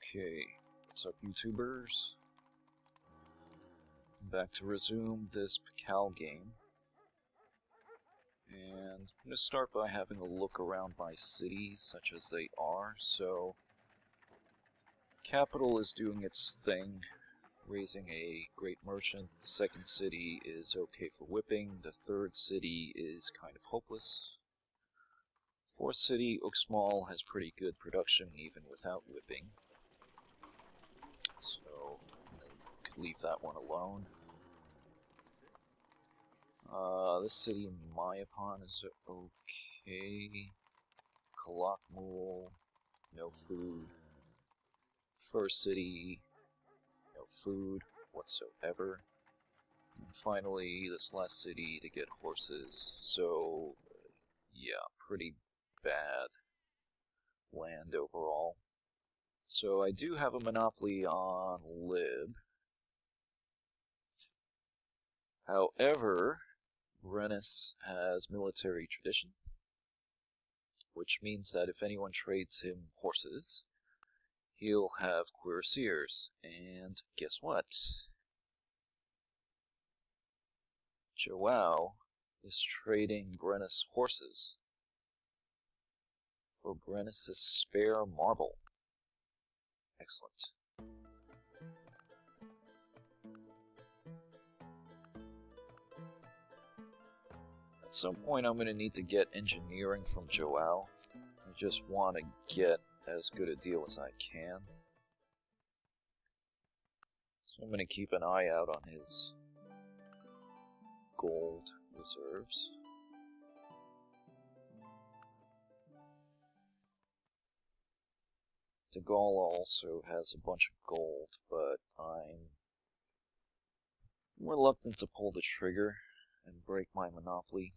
Okay, what's up, YouTubers? Back to resume this Pacal game. And I'm going to start by having a look around my cities, such as they are. So, Capital is doing its thing, raising a great merchant. The second city is okay for whipping. The third city is kind of hopeless. Fourth city, Oaksmall, has pretty good production even without whipping. So, could leave that one alone. This city, Mayapon, is okay. Kalakmul, no food. First city, no food whatsoever. And finally, this last city to get horses. So, yeah, pretty bad land overall. So I do have a monopoly on Lib. However, Brennus has military tradition, which means that if anyone trades him horses, he'll have cuirassiers. And guess what? Joao is trading Brennus horses for Brennus' spare marble. Excellent. At some point I'm going to need to get engineering from Joao. I just want to get as good a deal as I can. So I'm going to keep an eye out on his gold reserves. De Gaulle also has a bunch of gold, but I'm reluctant to pull the trigger and break my monopoly.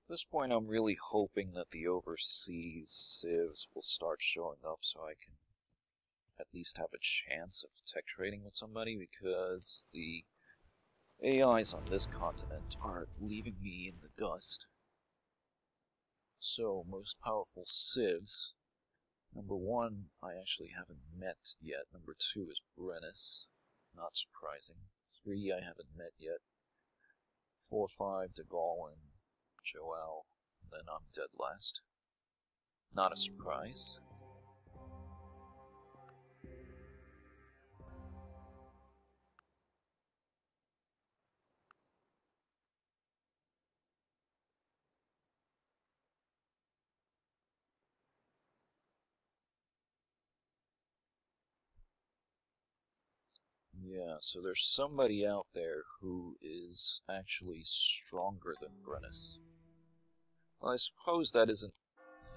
At this point, I'm really hoping that the overseas civs will start showing up so I can at least have a chance of tech trading with somebody, because the AIs on this continent are leaving me in the dust. So, most powerful civs. Number 1, I actually haven't met yet. Number 2 is Brennus. Not surprising. 3, I haven't met yet. 4, 5, De Gaulle and Joao. Then I'm dead last. Not a surprise. Yeah, so there's somebody out there who is actually stronger than Brennus. Well, I suppose that isn't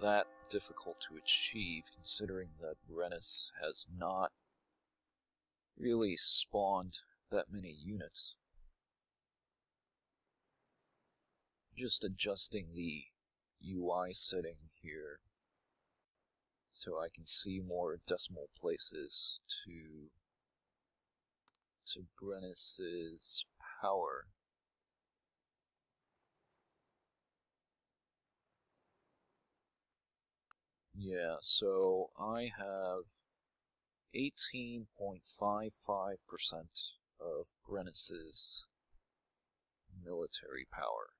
that difficult to achieve, considering that Brennus has not really spawned that many units. Just adjusting the UI setting here so I can see more decimal places to Brennus's power. Yeah, so I have 18.55% of Brennus's military power.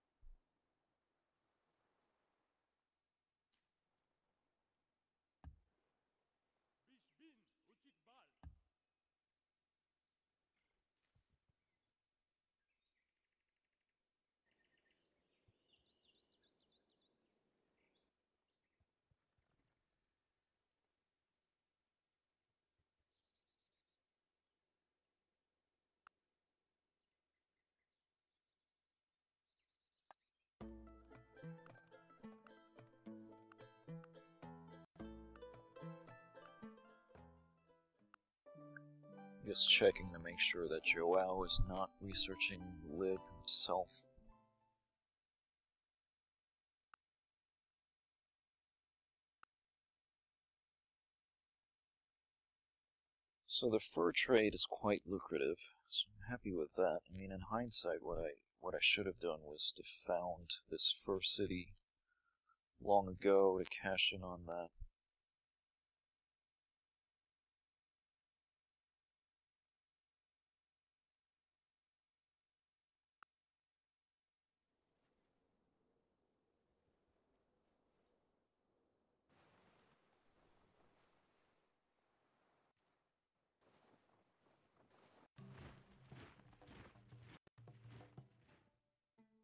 Just checking to make sure that Joao is not researching Lib himself. So the fur trade is quite lucrative, So I'm happy with that. I mean, in hindsight, what I should have done was to found this first city long ago to cash in on that.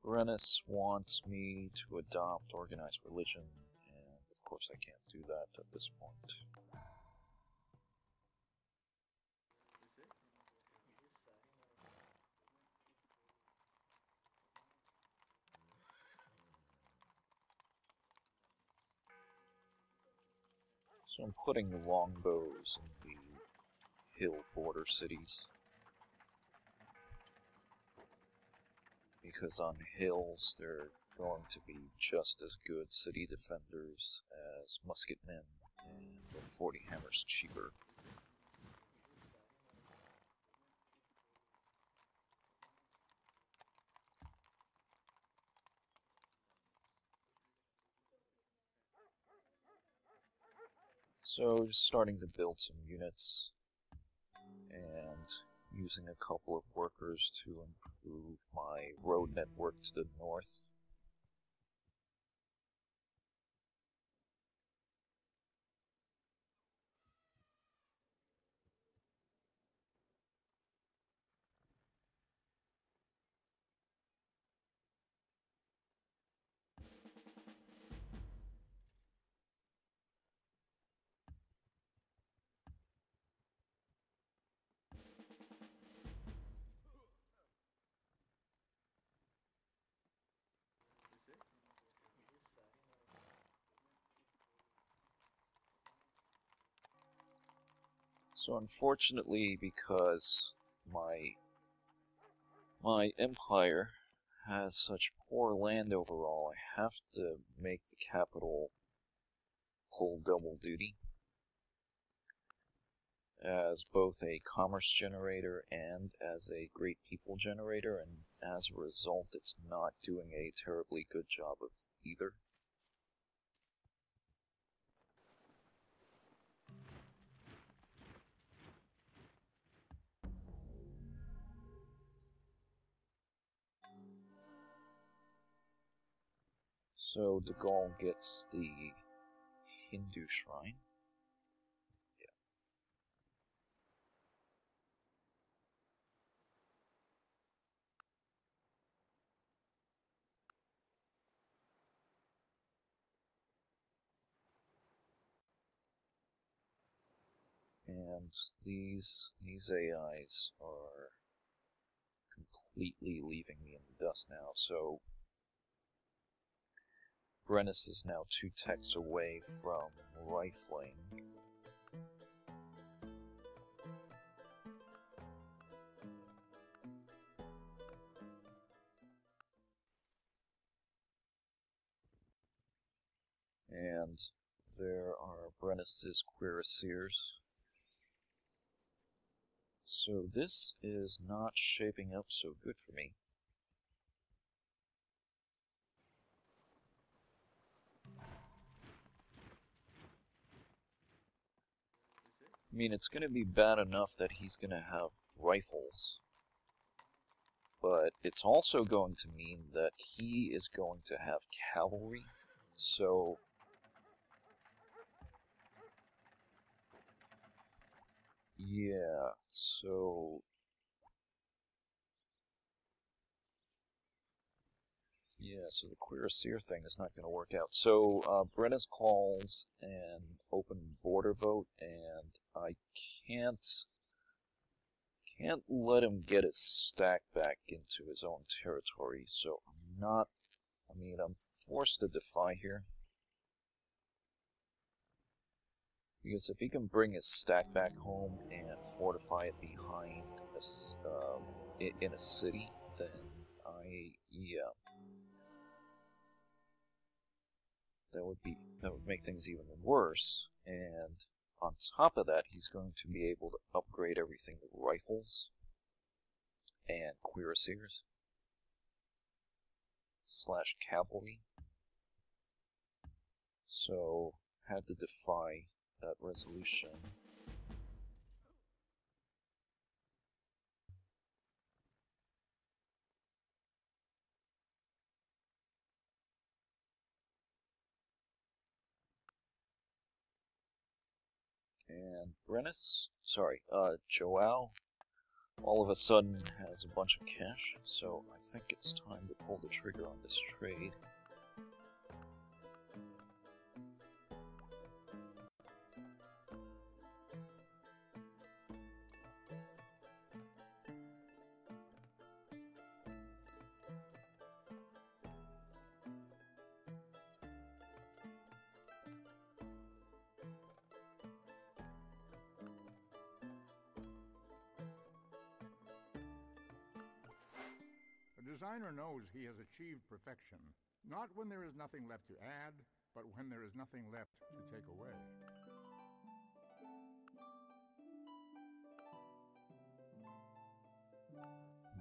Brennus wants me to adopt organized religion, and of course I can't do that at this point. So I'm putting the longbows in the hill border cities, because on hills they're going to be just as good city defenders as musketmen, and with 40 hammers cheaper. So just starting to build some units, and using a couple of workers to improve my road network to the north. So unfortunately, because my empire has such poor land overall, I have to make the capital pull double duty as both a commerce generator and as a great people generator, and as a result it's not doing a terribly good job of either. So De Gaulle gets the Hindu shrine. And these AIs are completely leaving me in the dust now, so Brennus is now 2 techs away from rifling. And there are Brennus's cuirassiers. So this is not shaping up so good for me. I mean, it's going to be bad enough that he's going to have rifles, but it's also going to mean that he is going to have cavalry, so yeah, so the cuirassier thing is not going to work out. So Brennus calls an open border vote, and I can't let him get his stack back into his own territory, so I'm forced to defy here. Because if he can bring his stack back home and fortify it behind in a city, then that would make things even worse. And on top of that, he's going to be able to upgrade everything with rifles. and cuirassiers / cavalry. So had to defy that resolution. And Joao, all of a sudden has a bunch of cash, so I think it's time to pull the trigger on this trade. The designer knows he has achieved perfection, not when there is nothing left to add, but when there is nothing left to take away.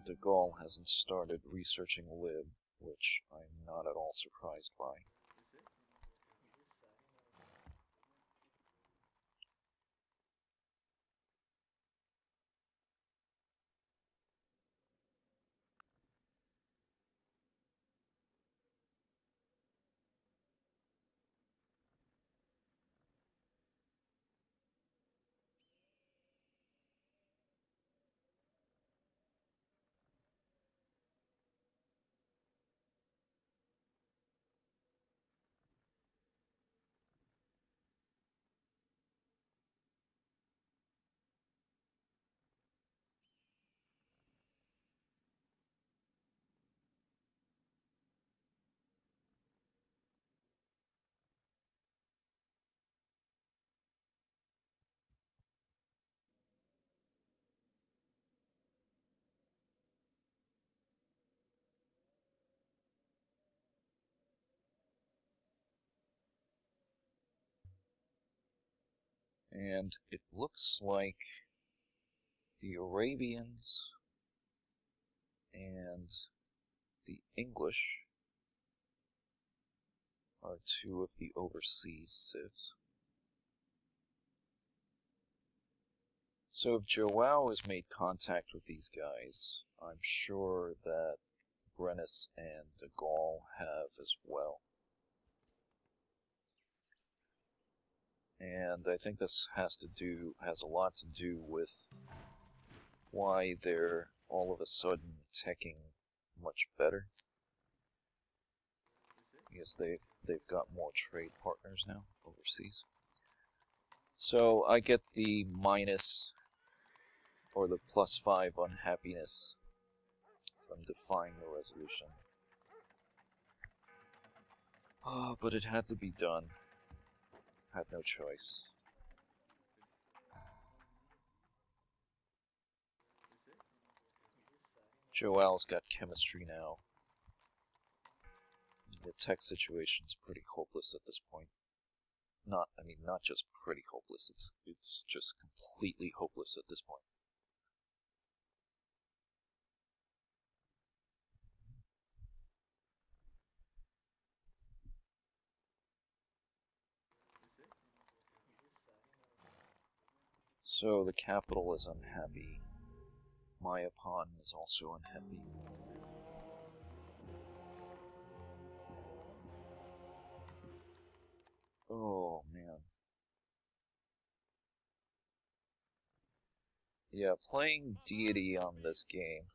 De Gaulle hasn't started researching Lib, which I'm not at all surprised by. And it looks like the Arabians and the English are two of the overseas civs. So if Joao has made contact with these guys, I'm sure that Brennus and de Gaulle have as well. And I think this has a lot to do with why they're all of a sudden teching much better. Because they've got more trade partners now overseas. So I get the minus or the +5 unhappiness from defying the resolution. But it had to be done. Had no choice. Joel's got chemistry now. The tech situation's pretty hopeless at this point. Not just pretty hopeless, it's just completely hopeless at this point. So the capital is unhappy. Mayapan is also unhappy. Oh, man. Yeah, playing Deity on this game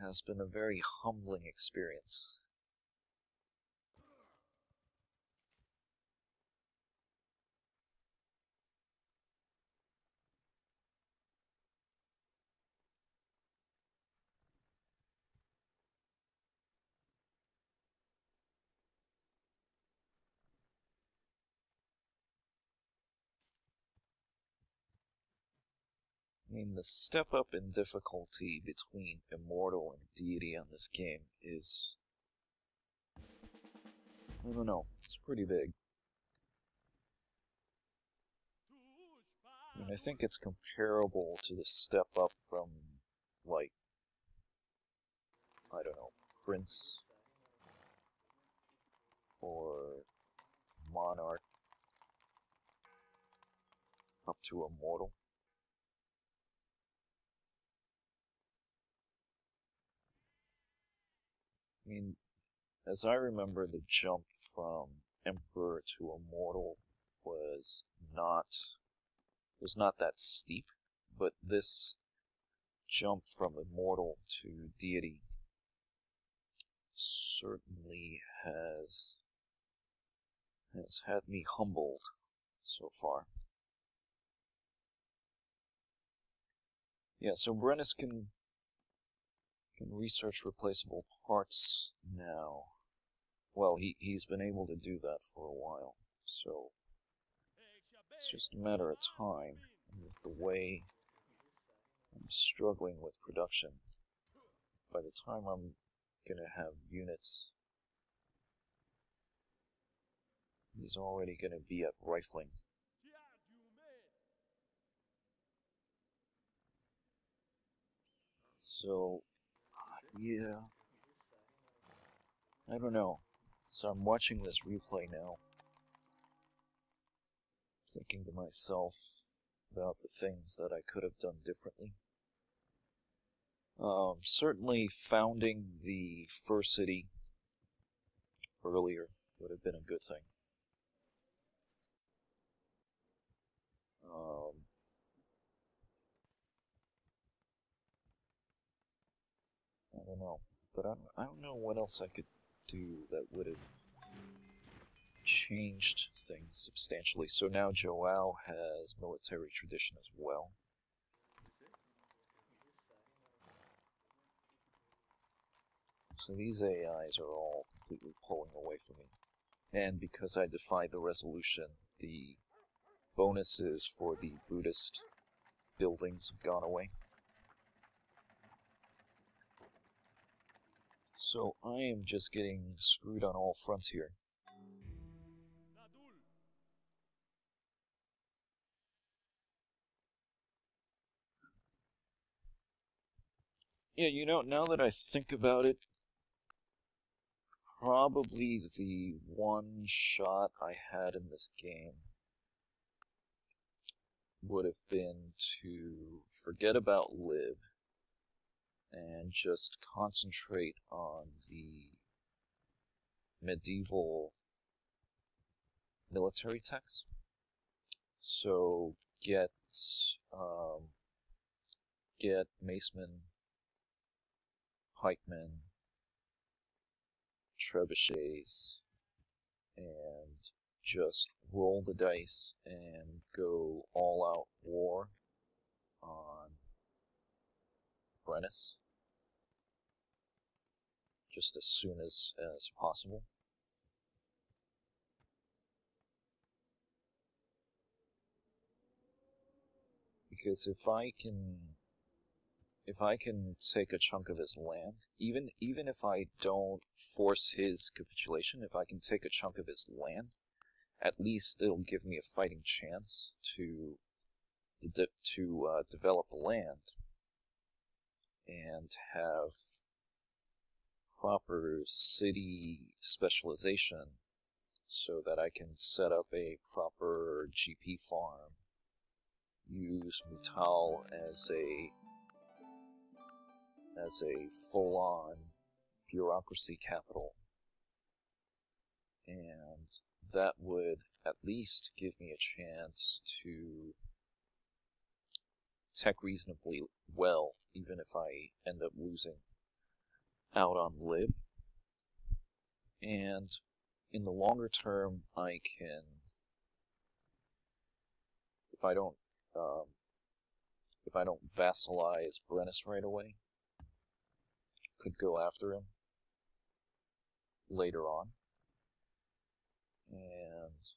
has been a very humbling experience. I mean, the step up in difficulty between Immortal and Deity on this game is... I don't know, it's pretty big. I mean, I think it's comparable to the step up from like, I don't know, Prince or Monarch up to Immortal. I mean, as I remember, the jump from Emperor to Immortal was not that steep, but this jump from Immortal to Deity certainly has had me humbled so far. Yeah, so Brennus can research replaceable parts now. Well, he's been able to do that for a while, so it's just a matter of time. And with the way I'm struggling with production, by the time I'm gonna have units, he's already gonna be at rifling. So, yeah, I don't know. So I'm watching this replay now, thinking to myself about the things that I could have done differently. Certainly founding the first city earlier would have been a good thing. I don't know, but I don't know what else I could do that would have changed things substantially. So now Joao has military tradition as well. So these AIs are all completely pulling away from me. And because I defied the resolution, the bonuses for the Buddhist buildings have gone away. So I am just getting screwed on all fronts here. Yeah, you know, now that I think about it, probably the one shot I had in this game would have been to forget about Lib and just concentrate on the medieval military techs. So get macemen, pikemen, trebuchets, and just roll the dice and go all-out war on Brennus just as soon as possible. Because if I can take a chunk of his land, even if I don't force his capitulation, if I can take a chunk of his land, at least it'll give me a fighting chance to develop the land and have proper city specialization so that I can set up a proper GP farm, use Mutal as a full-on bureaucracy capital, and that would at least give me a chance to tech reasonably well, even if I end up losing out on Lib. And in the longer term, I can, if I don't vassalize Brennus right away, could go after him later on, and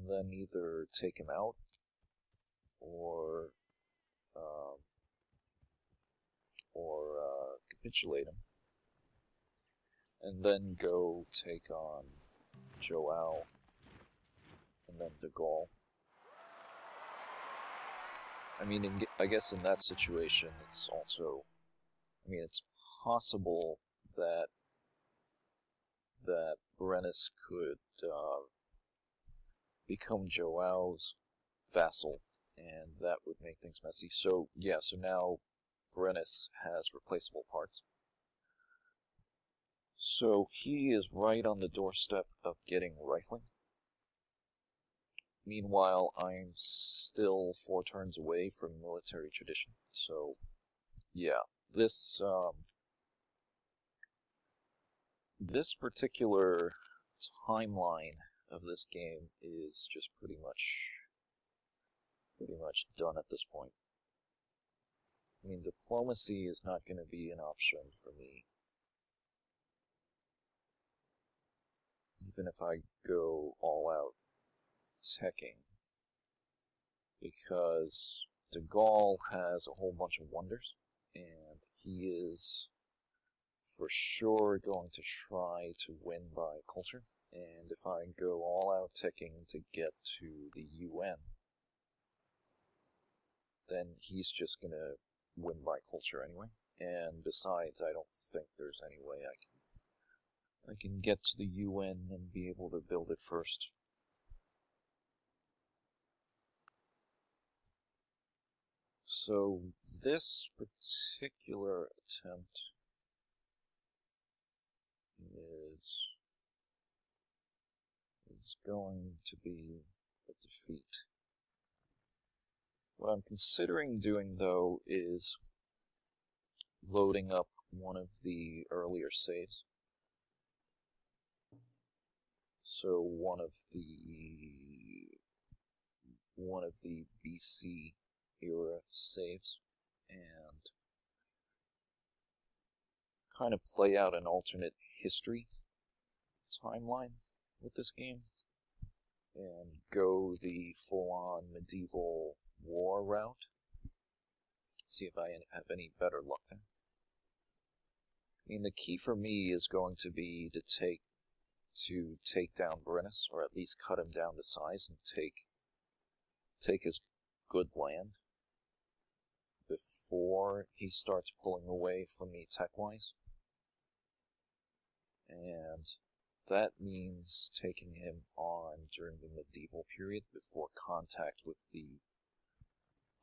then either take him out or capitulate him, and then go take on Joao and then De Gaulle. I mean, I guess in that situation, it's also, I mean, it's possible that Brennus could become Joao's vassal, and that would make things messy. So yeah, so now Brennus has replaceable parts. So he is right on the doorstep of getting rifling. Meanwhile, I'm still 4 turns away from military tradition. So yeah, this this particular timeline of this game is just pretty much done at this point. I mean, diplomacy is not going to be an option for me. Even if I go all out teching. Because de Gaulle has a whole bunch of wonders, and he is for sure going to try to win by culture. And if I go all out teching to get to the UN, then he's just going to win by culture anyway. And besides, I don't think there's any way I can get to the UN and be able to build it first. So this particular attempt is going to be a defeat. What I'm considering doing, though, is loading up one of the earlier saves. So one of the BC era saves, and kind of play out an alternate history timeline with this game, and go the full-on medieval war route. See if I have any better luck there. I mean, the key for me is going to be to take down Brennus, or at least cut him down to size and take his good land before he starts pulling away from me tech-wise. And that means taking him on during the medieval period before contact with the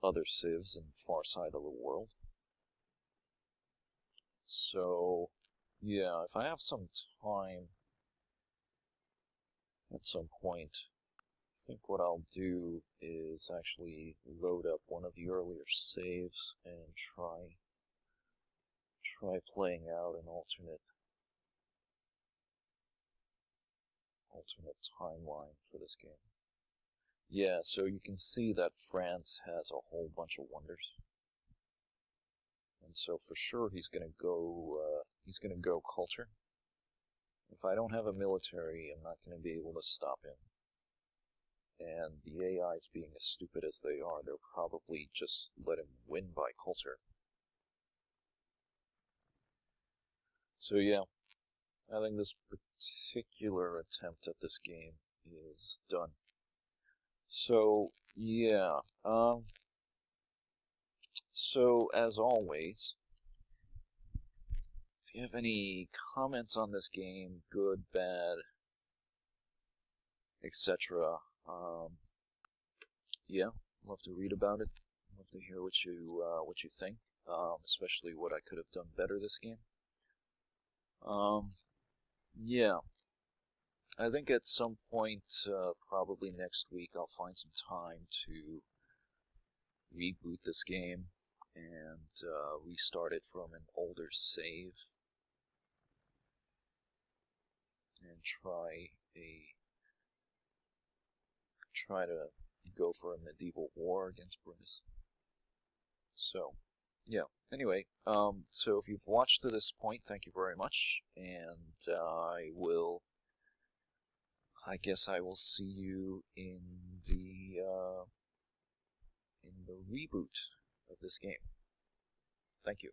other civs in the far side of the world. So, yeah, if I have some time at some point, I think what I'll do is actually load up one of the earlier saves and try playing out an alternate timeline for this game. Yeah, so you can see that France has a whole bunch of wonders, and so for sure he's gonna go culture. If I don't have a military, I'm not gonna be able to stop him. And the AIs, being as stupid as they are, they'll probably just let him win by culture. So yeah, I think this particular attempt at this game is done. So yeah, so as always, if you have any comments on this game, good, bad, etc., yeah, love to read about it. Love to hear what you think, especially what I could have done better this game. Yeah, I think at some point, probably next week, I'll find some time to reboot this game and restart it from an older save and try to go for a medieval war against Brennus. So, yeah. Anyway, so if you've watched to this point, thank you very much, and I guess I will see you in the reboot of this game. Thank you.